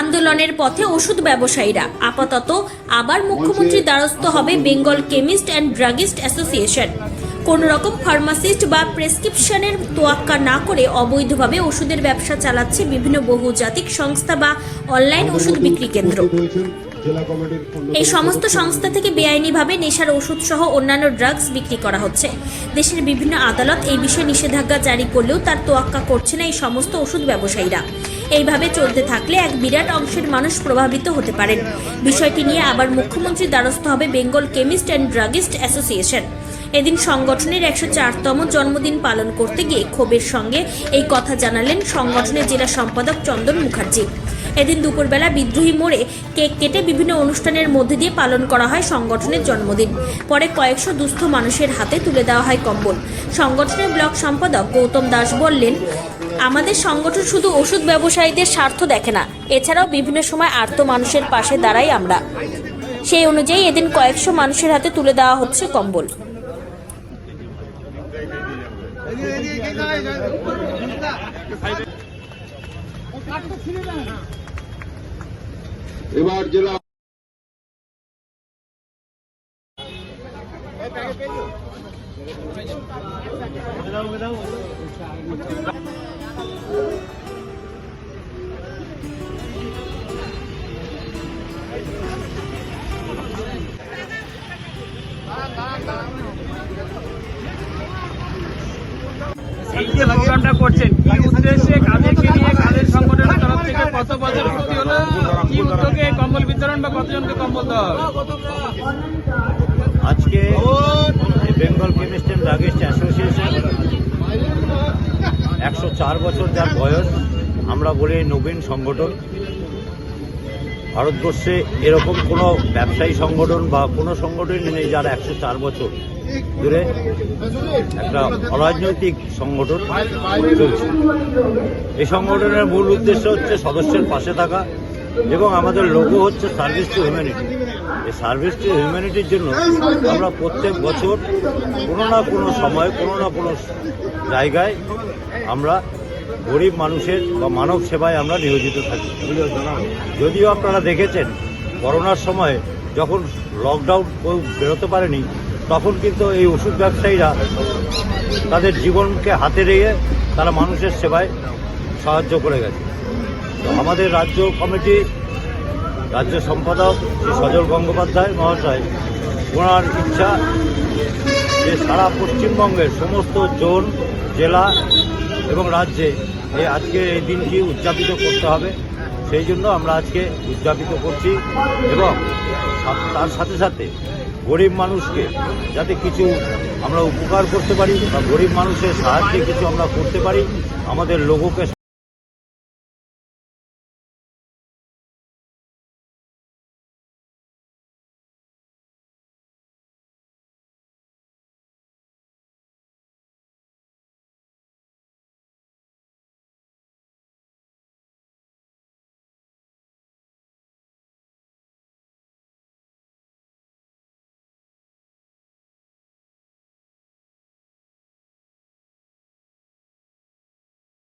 আন্দোলনের পথে ওষুধ ব্যবসায়ীরা আপাতত আবার মুখ্যমন্ত্রীর দ্বারস্থ হবে Bengal chemist and druggist association. কোনো রকম ফার্মাসিস্ট বা প্রেসক্রিপশনের তোয়াক্কা না করে অবৈধভাবে ওষুধের ব্যবসা চালাচ্ছে বিভিন্ন বহুজাতিক সংস্থা বা অনলাইন ওষুধ বিক্রি কেন্দ্র। এই সমস্ত সংস্থা থেকে বেআইনিভাবে নেশার ওষুধ সহ অন্যান্য ড্রাগস বিক্রি করা হচ্ছে। দেশের বিভিন্ন আদালত এই বিষয়ে নিষেধাজ্ঞা জারি করলেও তার তোয়াক্কা করছে না এই সমস্ত ওষুধ ব্যবসায়ীরা। এইভাবে চলতে থাকলে এক বিরাট অংশের মানুষ প্রভাবিত হতে পারেন। বিষয়টি নিয়ে আবার মুখ্যমন্ত্রীর দ্বারস্থ হবে Bengal chemist and druggist association. এদিন সংগঠনের 104তম জন্মদিন পালন করতে গিয়ে ক্ষোভের সঙ্গে এই কথা জানালেন সংগঠনের জেলা সম্পাদক চন্দন মুখার্জি। এদিন দুপুরবেলা বিদ্রোহী মোড়ে কেক কেটে বিভিন্ন অনুষ্ঠানের মধ্যে দিয়ে পালন করা হয় সংগঠনের জন্মদিন। পরে কয়েকশো দুস্থ মানুষের হাতে তুলে দেওয়া হয় কম্বল। সংগঠনের ব্লক সম্পাদক গৌতম দাস বললেন, আমাদের সংগঠন শুধু ওষুধ ব্যবসায়ীদের স্বার্থ দেখে না, এছাড়াও বিভিন্ন সময় আর্ত মানুষের পাশে দাঁড়াই আমরা। সেই অনুযায়ী এদিন কয়েকশো মানুষের হাতে তুলে দেওয়া হচ্ছে কম্বল। এবার জেলা এই যে প্রোগ্রামটা করছেন কি উদ্দেশ্যে, কাদেরকে নিয়ে, কাদের সংগঠনের তরফ থেকে, কত বছর পূর্তি হলো, কি উদ্যোগে কম্বল বিতরণ বা কতজনকে কম্বল দেওয়া হবে? আজকে Bengal chemist and druggist association 104 বছর যার বয়স, আমরা বলি নবীন সংগঠন। ভারতবর্ষে এরকম কোনো ব্যবসায়ী সংগঠন বা কোনো সংগঠনই নেই যার 104 বছর ধরে একটা অরাজনৈতিক সংগঠন চলছে। এই সংগঠনের মূল উদ্দেশ্য হচ্ছে সদস্যের পাশে থাকা এবং আমাদের লোগো হচ্ছে সার্ভিস টু হিউম্যানিটি। এই সার্ভিস টু হিউম্যানিটির জন্য আমরা প্রত্যেক বছর কোনো না কোনো সময় কোনো না কোনো জায়গায় আমরা গরিব মানুষের বা মানব সেবায় আমরা নিয়োজিত থাকি। যদিও আপনারা দেখেছেন করোনার সময় যখন লকডাউন বেরোতে পারেনি, তখন কিন্তু এই ওষুধ ব্যবসায়ীরা তাদের জীবনকে হাতে রেখে তারা মানুষের সেবায় সাহায্য করে গেছে। তো আমাদের রাজ্য কমিটি, রাজ্য সম্পাদক শ্রী সজল গঙ্গোপাধ্যায় মহাশয়, ওনার ইচ্ছা যে সারা পশ্চিমবঙ্গের সমস্ত জোন, জেলা এবং রাজ্যে আজকে এই দিনটি উদযাপিত করতে হবে। সেই জন্য আমরা আজকে উদযাপিত করছি এবং তার সাথে সাথে গরিব মানুষকে যাতে কিছু আমরা উপকার করতে পারি বা গরিব মানুষের সাহায্যে কিছু আমরা করতে পারি, আমাদের লোগোকে